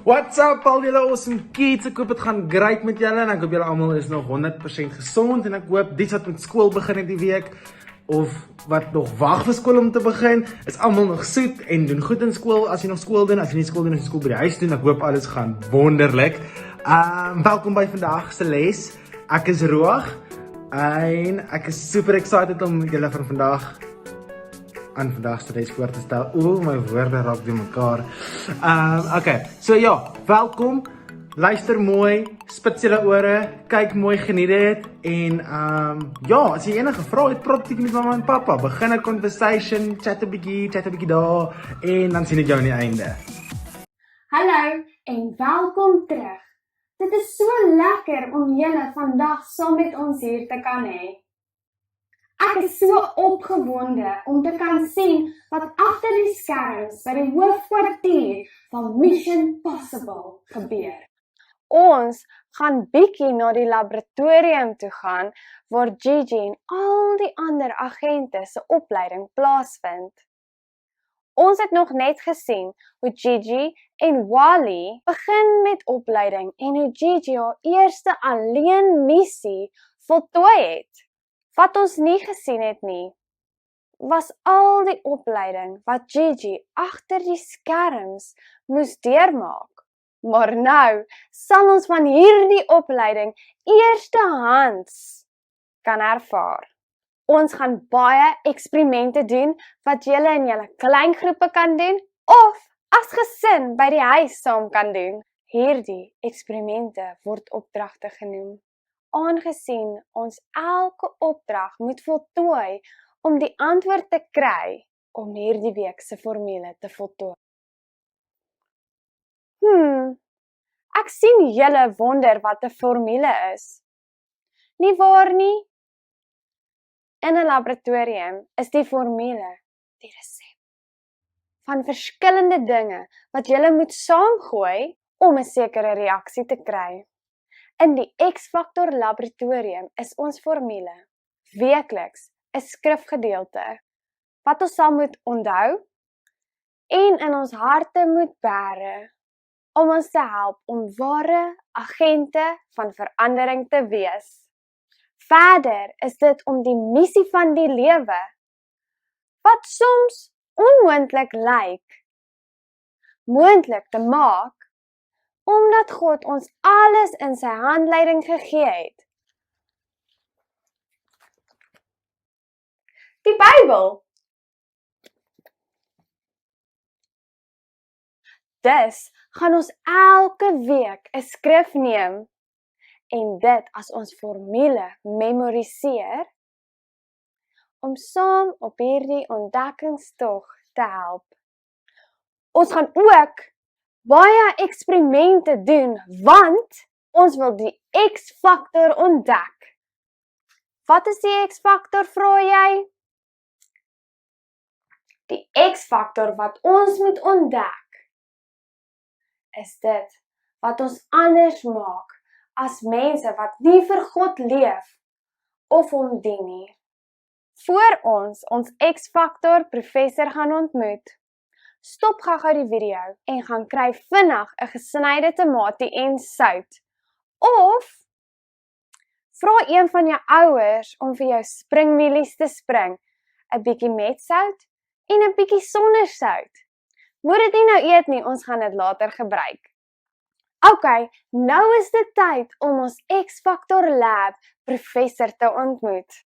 What's up al julle awesome kids, ek hoop het gaan great met julle en ek hoop julle allemaal is nog 100% gezond en ek hoop die wat met school begin die week of wat nog wag vir school om te begin, is allemaal nog soet en doen goed in school as jy nog school doen, as jy nie school doen, as jy school by die huis doen, ek hoop alles gaan wonderlik. Welkom by vandag se les, ek is Roag en ek is super excited om julle van vandag aan vandag se les voor te stel. My woorde raak die mekaar. Okay, so ja, welkom, luister mooi, spits julle ore, kyk mooi, geniet dit, en ja, as jy enige vrae het, praat bietjie met mamma en papa, begin 'n conversation, chat 'n bietjie daar, en dan sien ek jou aan die einde. Hallo en welkom terug. Dit is so lekker om julle vandag saam met ons hier te kan hê. Ek is so opgewonde om te kan sien wat agter die skerms by die hoofkwartier van Mission Possible gebeur. Ons gaan bietjie na die laboratorium toe gaan waar Gigi en al die ander agente se opleiding plaasvind. Ons het nog net gesien hoe Gigi en Wally begin met opleiding en hoe Gigi haar eerste alleen missie voltooi het. Wat ons nie gesien het nie, was al die opleiding wat Gigi agter die skerms moes deurmaak. Maar nou sal ons van hierdie opleiding eerstehands kan ervaar. Ons gaan baie eksperimente doen wat julle in julle kleingroepe kan doen of as gesin by die huis saam kan doen. Hierdie eksperimente word opdragte genoem. Aangesien ons elke opdrag moet voltooi om die antwoord te kry om hierdie week se formule te voltooi. Ek sien julle wonder wat 'n formule is. Nie waar nie? In 'n laboratorium is die formule die resep van verskillende dinge wat julle moet saamgooi om 'n sekere reaksie te kry. In die X-faktor laboratorium is ons formule weekliks 'n skrifgedeelte wat ons sal moet onthou en in ons harte moet bære om ons te help om ware agente van verandering te wees. Verder is dit om die missie van die lewe, wat soms onmoontlik lyk, moontlik te maak, omdat God ons alles in sy handleiding gegee het. Die Bybel. Dus gaan ons elke week 'n skrif neem en dit as ons formule memoriseer om saam op hierdie ontdekkingstog te help. Ons gaan ook baie eksperimente doen, want ons wil die X-faktor ontdek. Wat is die X-faktor, vra jy? Die X-faktor wat ons moet ontdek, is dit wat ons anders maak as mense wat nie vir God leef of hom dien nie. Voor ons X-faktor professor gaan ontmoet, stop gou die video en gaan kry vinnig 'n gesnyde tamatie en sout. Of vra een van jou ouers om vir jou springmielies te spring, 'n bietjie met sout en 'n bietjie sonder sout. Moet dit nie nou eet nie, ons gaan dit later gebruik. Okay, nou is dit tyd om ons X-faktor lab professor te ontmoet.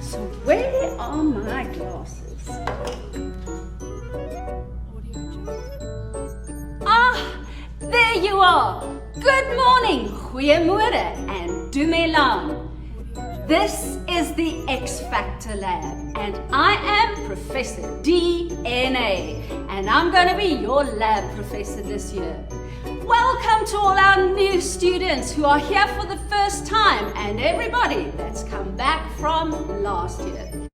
So where are my glasses? There you are! Good morning, goeiemôre and dumelang. This is the X-Factor Lab and I am Professor DNA and I'm going to be your lab professor this year. Welcome to all our new students who are here for the first time and everybody that's come back from last year.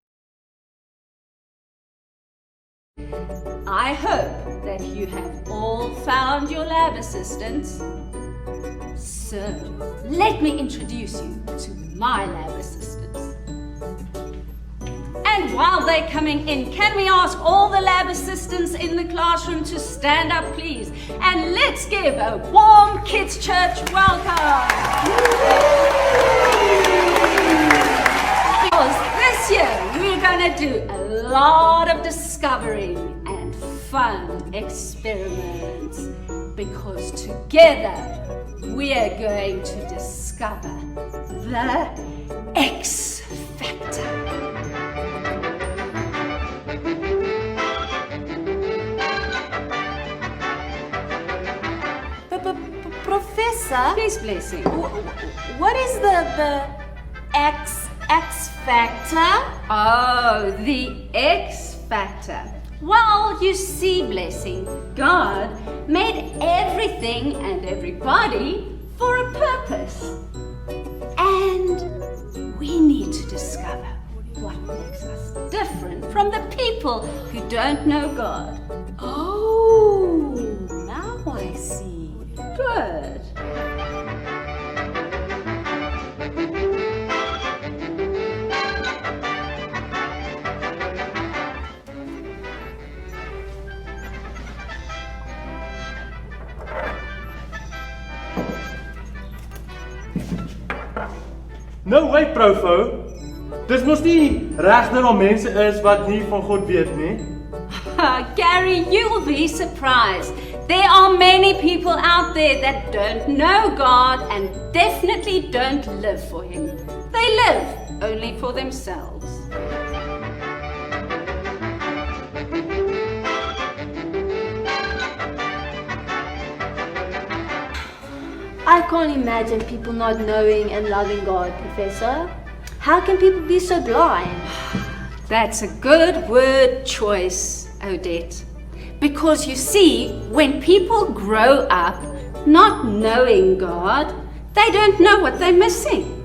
I hope that you have all found your lab assistants. So, let me introduce you to my lab assistants. And while they're coming in, can we ask all the lab assistants in the classroom to stand up, please? And let's give a warm Kids Church welcome. Because this year, we're going to do a lot of discovering and fun experiments. Because together, we are going to discover the X Factor. Professor, Please, Blessing. what is the X factor? Oh, the X Factor. Well, you see, Blessing, God made everything and everybody for a purpose. And we need to discover what makes us different from the people who don't know God. Oh, now I see. Good. No way, Profo. Dis mos nie reg dat daar mense is wat nie van God weet nie. Gary, you'll be surprised. There are many people out there that don't know God and definitely don't live for Him. They live only for themselves. I can't imagine people not knowing and loving God, Professor. How can people be so blind? That's a good word choice, Odette. Because you see, when people grow up not knowing God, they don't know what they're missing.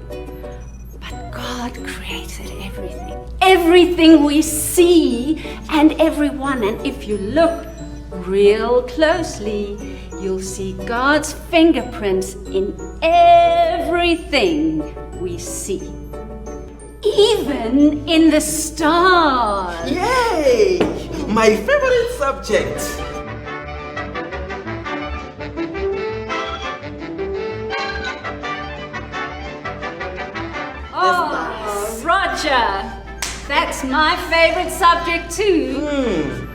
But God created everything. Everything we see and everyone. And if you look real closely, you'll see God's fingerprints in everything we see. Even in the stars. Yay! My favorite subject. Oh, Roger. That's my favorite subject too.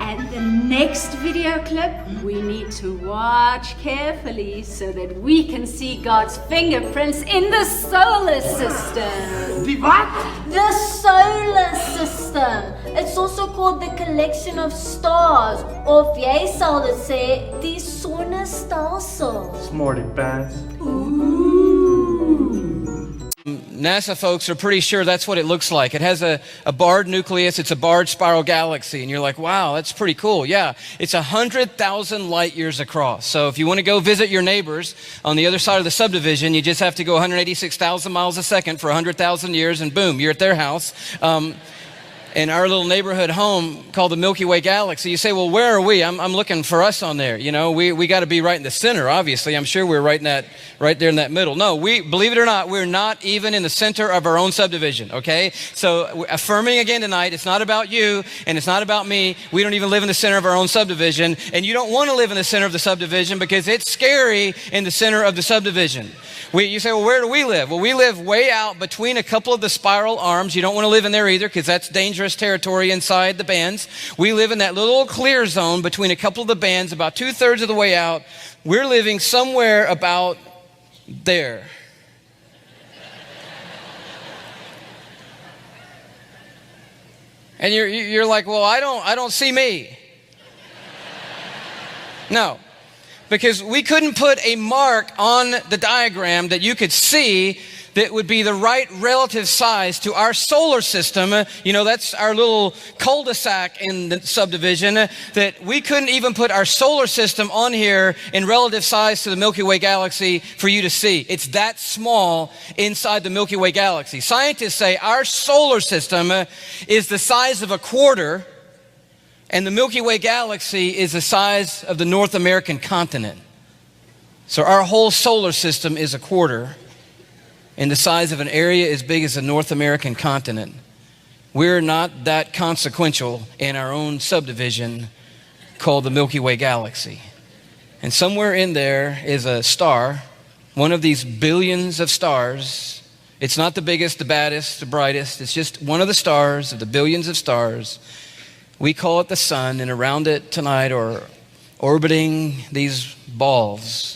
And the next video clip, we need to watch carefully so that we can see God's fingerprints in the solar system. Die wat? The solar system. It's also called the collection of stars. Of jy sal dit sê, die sonnestelsel. Smarty pants. NASA folks are pretty sure that's what it looks like. It has a barred nucleus. It's a barred spiral galaxy. And you're like, wow, that's pretty cool. Yeah, it's 100,000 light years across. So if you want to go visit your neighbors on the other side of the subdivision, you just have to go 186,000 miles a second for 100,000 years and boom, you're at their house. In our little neighborhood home called the Milky Way Galaxy. You say, well, where are we? I'm looking for us on there. You know, we got to be right in the center, obviously. I'm sure we're right there in that middle. No, believe it or not, we're not even in the center of our own subdivision, okay? So affirming again tonight, it's not about you and it's not about me. We don't even live in the center of our own subdivision. And you don't want to live in the center of the subdivision because it's scary in the center of the subdivision. You say, well, where do we live? Well, we live way out between a couple of the spiral arms. You don't want to live in there either because that's dangerous territory inside the bands. We live in that little clear zone between a couple of the bands, about 2/3 of the way out. We're living somewhere about there. And you're like, well, I don't see me. No. Because we couldn't put a mark on the diagram that you could see that would be the right relative size to our solar system. You know, that's our little cul-de-sac in the subdivision, that we couldn't even put our solar system on here in relative size to the Milky Way galaxy for you to see. It's that small inside the Milky Way galaxy. Scientists say our solar system is the size of a quarter, and the Milky Way galaxy is the size of the North American continent. So our whole solar system is a quarter in the size of an area as big as the North American continent. We're not that consequential in our own subdivision called the Milky Way galaxy. And somewhere in there is a star, one of these billions of stars. It's not the biggest, the baddest, the brightest. It's just one of the stars of the billions of stars. We call it the sun, and around it tonight are orbiting these balls,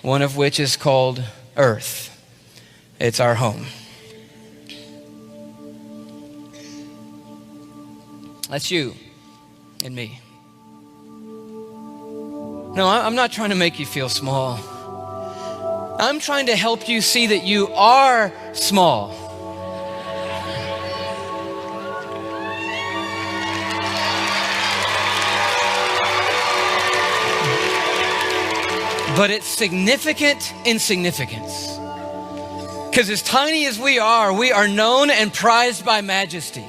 one of which is called Earth. It's our home. That's you and me. No, I'm not trying to make you feel small. I'm trying to help you see that you are small. But it's significant in significance. Because as tiny as we are known and prized by Majesty,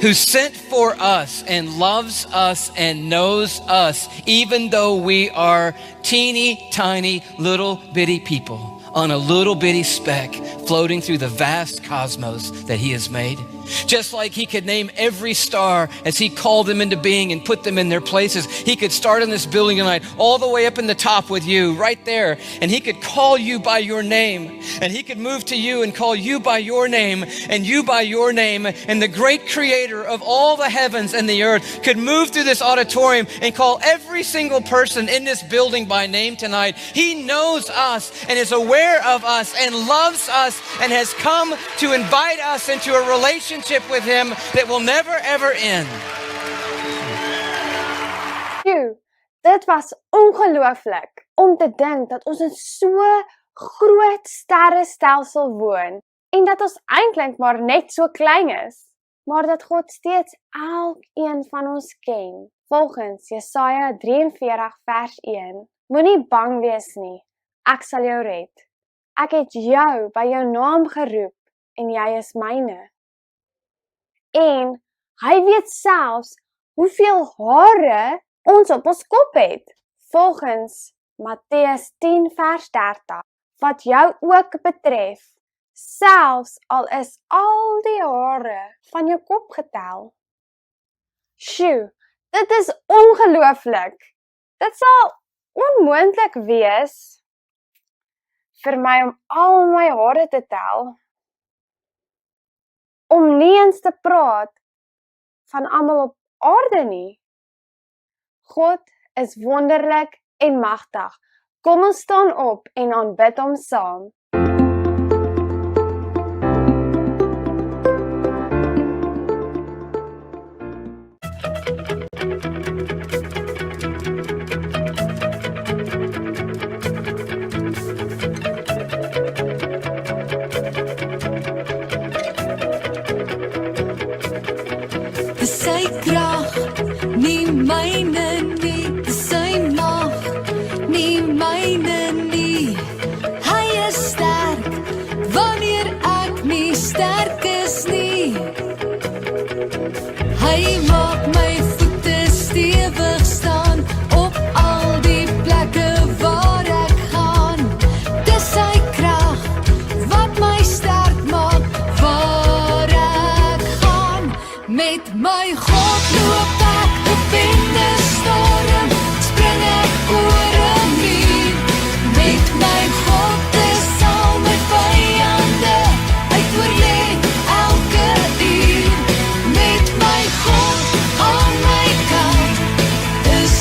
who sent for us and loves us and knows us, even though we are teeny tiny little bitty people on a little bitty speck floating through the vast cosmos that he has made. Just like he could name every star as he called them into being and put them in their places. He could start in this building tonight all the way up in the top with you right there, and he could call you by your name, and he could move to you and call you by your name and you by your name, and the great creator of all the heavens and the earth could move through this auditorium and call every single person in this building by name tonight. He knows us and is aware of us and loves us and has come to invite us into a relationship with him that will never ever end. Dit was ongelooflik om te dink dat ons in so groot sterrestelsel woon en dat ons eintlik maar net so klein is, maar dat God steeds elkeen van ons ken. Volgens Jesaja 43 vers 1, moenie bang wees nie, ek sal jou red. Ek het jou by jou naam geroep en jy is myne. En hy weet selfs hoeveel hare ons op ons kop het. Volgens Matteus 10 vers 30, wat jou ook betref, selfs al is al die hare van jou kop getel. Sjoe, dit is ongelooflik. Dit sal onmoontlik wees vir my om al my hare te tel. Om nie eens te praat van almal op aarde nie. God is wonderlik en magtig. Kom ons staan op en aanbid hom saam. Sy krag, nie myne nie, sy mag, nie myne nie. Hy is sterk, wanneer ek nie sterk is nie. Hy maak my voete stewig staan, op al die plekke waar ek gaan. Dis sy krag, wat my sterk maak, waar ek gaan. Met my God loop ek op in die storm, spring ek oor 'n muur. Met my God is al my vyande, hy oorlê elke uur. Met my God aan my kant, is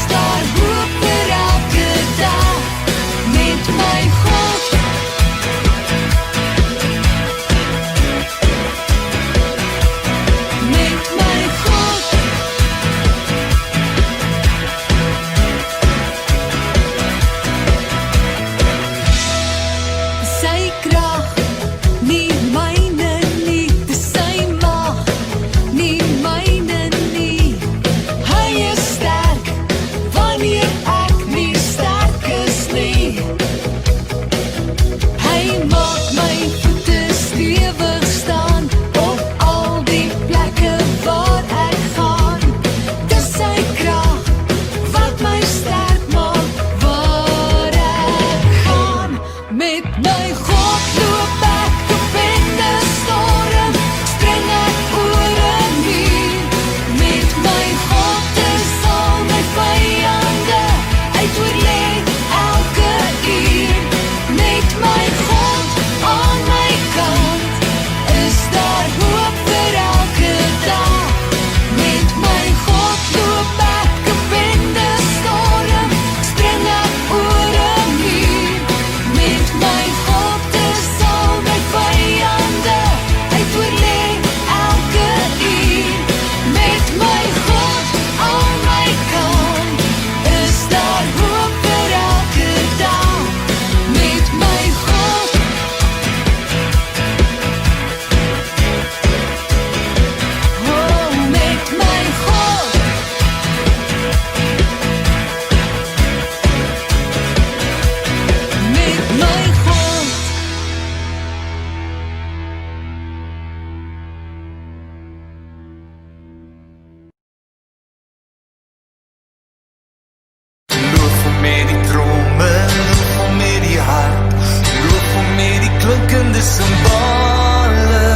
simbole.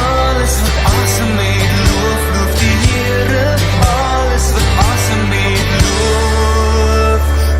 Alles wat asem het, loof die Here. Alles wat asem het, loof die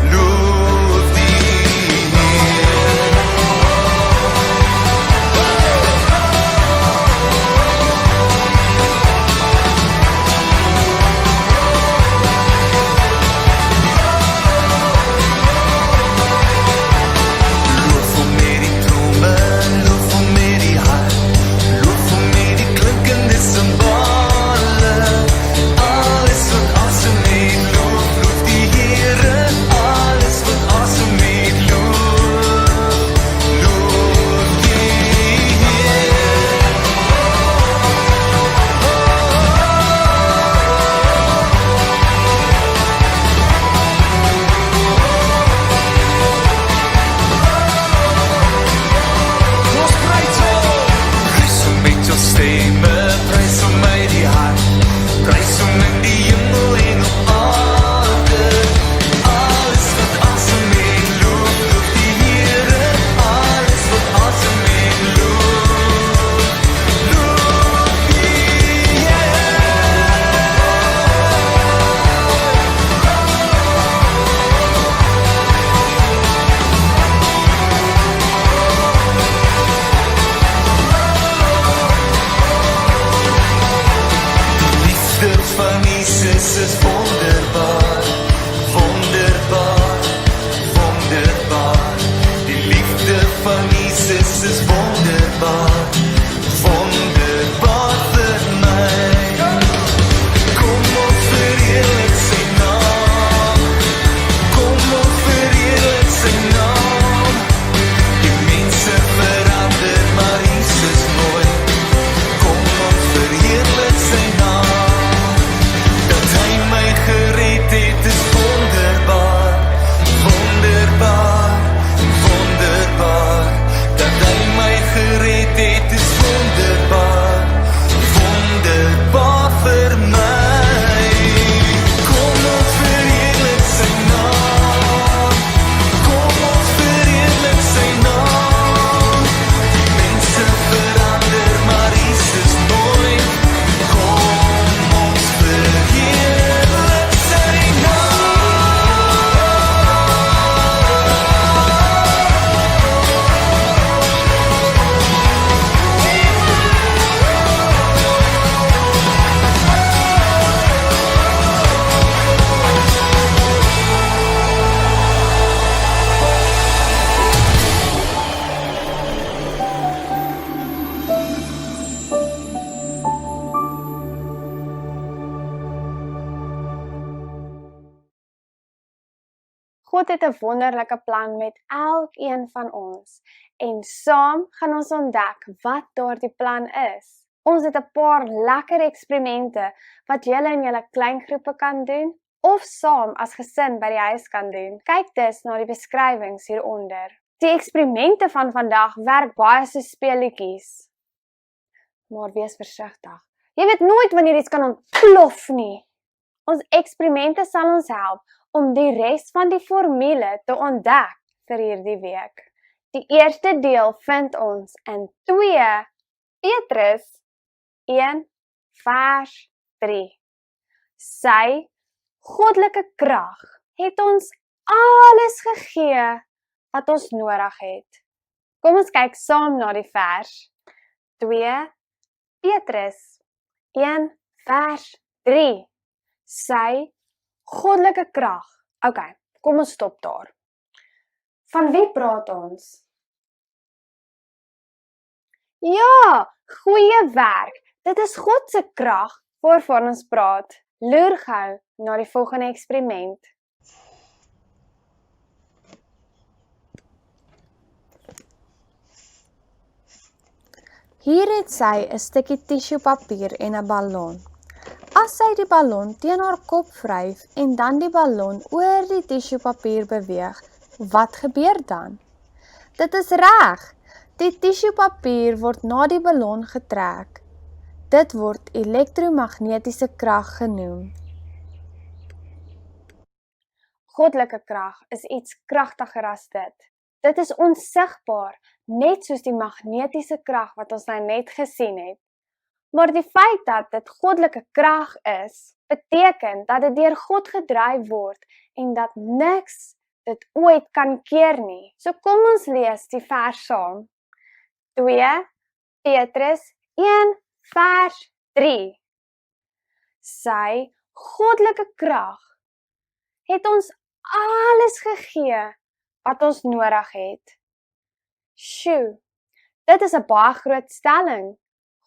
God het 'n wonderlike plan met elkeen van ons en saam gaan ons ontdek wat daardie plan is. Ons het 'n paar lekker eksperimente wat julle in julle kleingroepe kan doen of saam as gesin by die huis kan doen. Kyk dus na die beskrywings hieronder. Die eksperimente van vandag werk baie soos speletjies. Maar wees versigtig. Jy weet nooit wanneer iets kan ontplof nie. Ons eksperimente sal ons help om die res van die formule te ontdek vir hierdie week. Die eerste deel vind ons in 2 Petrus 1 vers 3. Sy goddelike krag het ons alles gegee wat ons nodig het. Kom ons kyk saam na die vers. 2 Petrus 1 vers 3. Sy goddelike krag. Ok, kom ons stop daar. Van wie praat ons? Ja, goeie werk. Dit is God se krag waarvan ons praat. Loer gou na die volgende eksperiment. Hier het sy 'n stukkie tissuepapier en 'n ballon. As sy die ballon teen haar kop wryf en dan die ballon oor die tissuepapier beweeg, wat gebeur dan? Dit is reg. Die tissuepapier word na die ballon getrek. Dit word elektromagnetiese krag genoem. Goddelike krag is iets kragtiger as dit. Dit is onsigbaar, net soos die magnetiese krag wat ons nou net gesien het. Maar die feit dat dit goddelike krag is, beteken dat dit deur God gedryf word en dat niks dit ooit kan keer nie. So kom ons lees die vers saam. 2 Petrus 1 vers 3. Sy goddelike krag het ons alles gegee wat ons nodig het. Sjoe, dit is 'n baie groot stelling.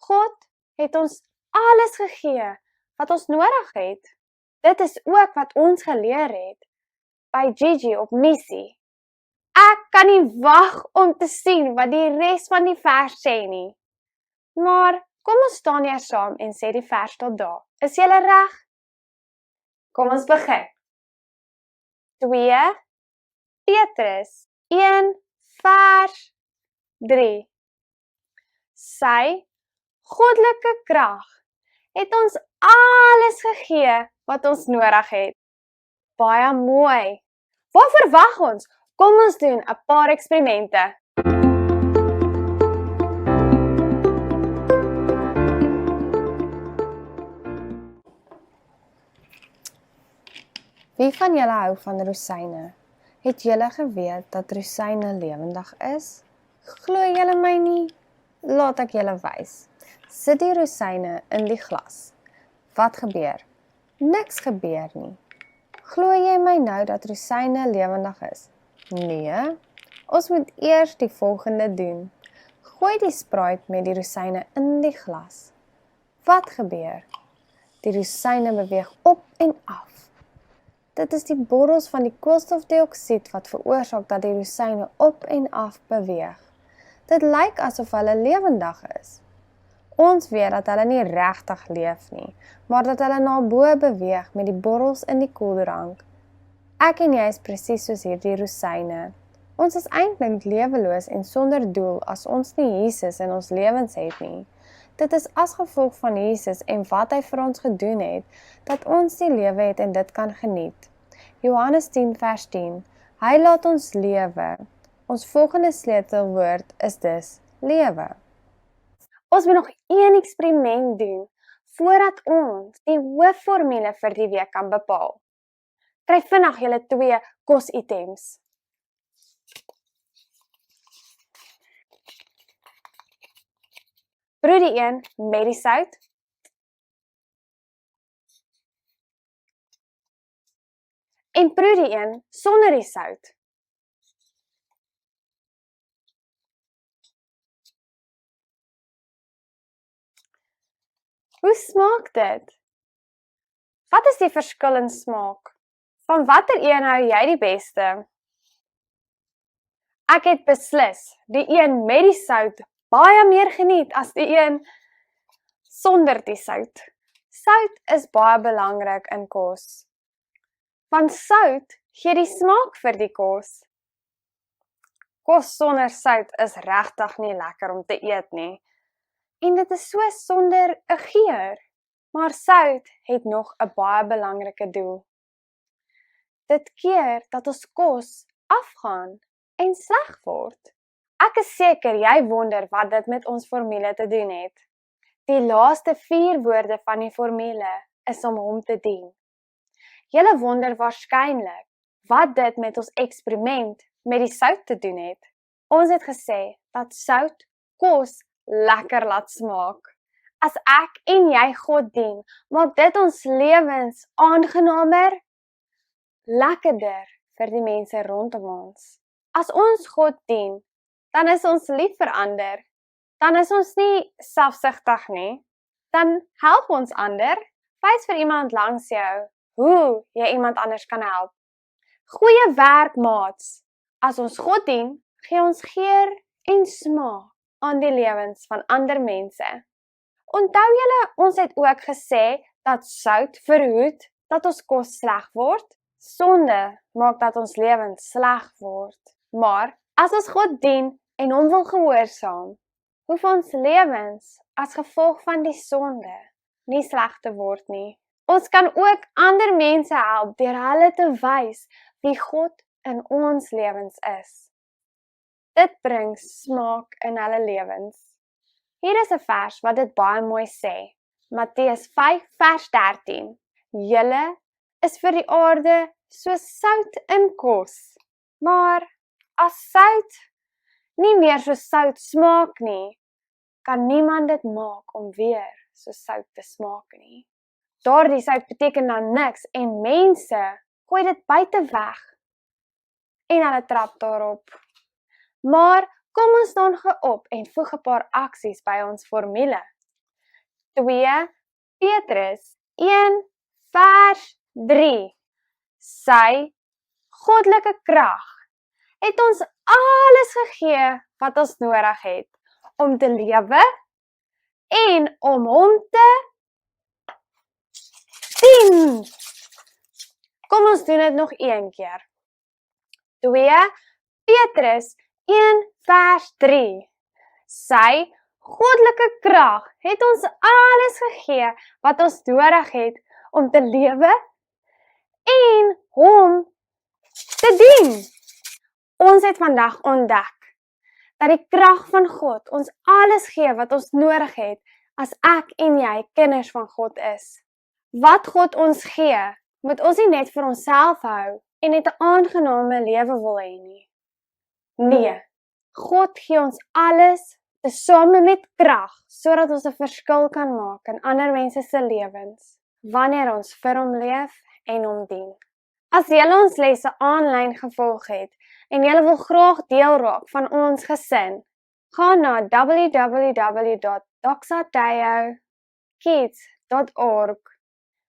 God het ons alles gegee wat ons nodig het. Dit is ook wat ons geleer het by Gigi op missie. Ek kan nie wag om te sien wat die res van die vers sê nie. Maar kom ons staan eers saam en sê die vers tot daar. Is julle reg? Kom ons begin. 2 Petrus 1 vers 3. Sy goddelike krag het ons alles gegee wat ons nodig het. Baie mooi. Wat verwag ons? Kom ons doen 'n paar eksperimente. Wie van julle hou van rosyne? Het julle geweet dat rosyne lewendig is? Glo julle my nie? Laat ek julle wys. Sit die rosyne in die glas. Wat gebeur? Niks gebeur nie. Glo jy my nou dat rosyne lewendig is? Nee, ons moet eers die volgende doen. Gooi die Sprite met die rosyne in die glas. Wat gebeur? Die rosyne beweeg op en af. Dit is die borrels van die koolstofdioksied wat veroorsaak dat die rosyne op en af beweeg. Dit lyk asof hulle lewendig is. Ons weet dat hulle nie regtig leef nie, maar dat hulle na bo beweeg met die borrels in die koeldrank. Ek en jy is presies soos hierdie rosyne. Ons is eintlik leweloos en sonder doel as ons nie Jesus in ons lewens het nie. Dit is as gevolg van Jesus en wat hy vir ons gedoen het, dat ons die lewe het en dit kan geniet. Johannes 10 vers 10. Hy laat ons lewe. Ons volgende sleutelwoord is dus lewe. Ons moet nog een eksperiment doen voordat ons die hoofformule vir die week kan bepaal. Kry vinnig julle 2 kositems. Proe die een met die sout. En proe die een sonder die sout. Hoe smaak dit? Wat is die verskil in smaak? Van watter een hou jy die beste? Ek het beslis die een met die sout baie meer geniet as die een sonder die sout. Sout is baie belangrik in kos. Want sout gee die smaak vir die kos. Kos sonder sout is regtig nie lekker om te eet nie. En dit is so sonder 'n geur. Maar sout het nog 'n baie belangrike doel. Dit keer dat ons kos afgaan en sleg word. Ek is seker jy wonder wat dit met ons formule te doen het. Die laaste 4 woorde van die formule is om hom te dien. Julle wonder waarskynlik wat dit met ons eksperiment met die sout te doen het. Ons het gesê dat sout kos lekker laat smaak. As ek en jy God dien, maak dit ons lewens aangenamer, lekkerder vir die mense rondom ons. As ons God dien, dan is ons lief vir ander. Dan is ons nie selfsugtig nie. Dan help ons ander. Wys vir iemand langs jou hoe jy iemand anders kan help. Goeie werk, maats. As ons God dien, gee ons geur en smaak aan die lewens van ander mense. Onthou julle, ons het ook gesê dat sout verhoed dat ons kos sleg word. Sonde maak dat ons lewens sleg word. Maar as ons God dien en hom wil gehoorsaam, hoef ons lewens as gevolg van die sonde nie sleg te word nie. Ons kan ook ander mense help deur hulle te wys wie God in ons lewens is. Dit bring smaak in hulle lewens. Hier is 'n vers wat dit baie mooi sê. Matteus 5 vers 13. Julle is vir die aarde so sout in kos. Maar as sout nie meer so sout smaak nie, kan niemand dit maak om weer so sout te smaak nie. Daardie sout beteken dan niks en mense gooi dit buite weg en hulle trap daarop. Maar kom ons staan op en voeg 'n paar aksies by ons formule. 2 Petrus 1 vers 3. Sy goddelike krag het ons alles gegee wat ons nodig het om te lewe en om hom te dien. Kom ons doen dit nog een keer. 2 Petrus 1 vers 3. Sy goddelike krag het ons alles gegee wat ons nodig het om te lewe en hom te dien. Ons het vandag ontdek dat die krag van God ons alles gee wat ons nodig het as ek en jy kinders van God is. Wat God ons gee, moet ons nie net vir onsself hou en net 'n aangename lewe wil hê nie. Nee, God gee ons alles tesame met krag, sodat ons 'n verskil kan maak in ander mense se lewens, wanneer ons vir hom leef en hom dien. As julle ons lesse aanlyn gevolg het, en julle wil graag deel raak van ons gesin, gaan na www.doxadeokids.org,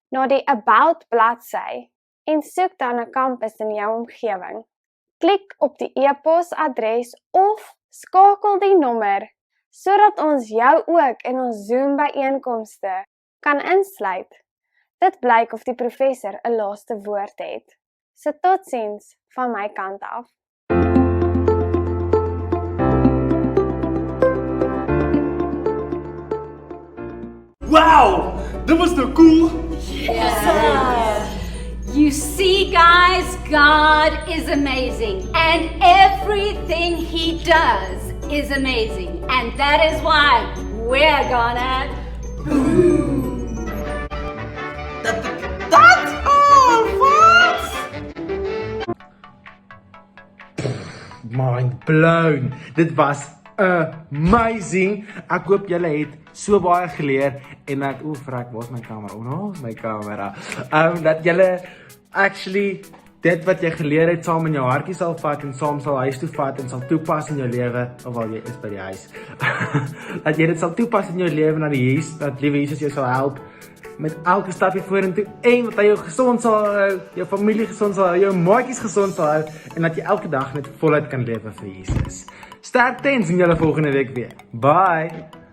na die About bladsy, en soek dan 'n kampus in jou omgewing. Klik op die e-posadres of skakel die nommer, sodat ons jou ook in ons Zoom byeenkomste kan insluit. Dit blyk of die professor 'n laaste woord het. So totsiens van my kant af. Wow! Dit was nou cool! You see, guys, God is amazing, and everything He does is amazing, and that is why we're gonna That's all, folks! Mind blown. Dit was amazing. Ek hoop julle het so baie geleer en ek vrek, waar's my kamera? Is my kamera. Dat julle actually dit wat jy geleer het saam in jou hartjie sal vat en saam sal huis toe vat en sal toepas in jou lewe, ofwel jy is by die huis. Dat jy dit sal toepas in jou lewe na die huis, dat liewe Jesus jou sal help met elke stapie vorentoe en dat hy jou gesond sal hou, jou familie gesond sal hou, jou maatjies gesond sal hou en dat jy elke dag net voluit kan lewe vir Jesus. Sterkte en sien julle volgende week weer. Bye!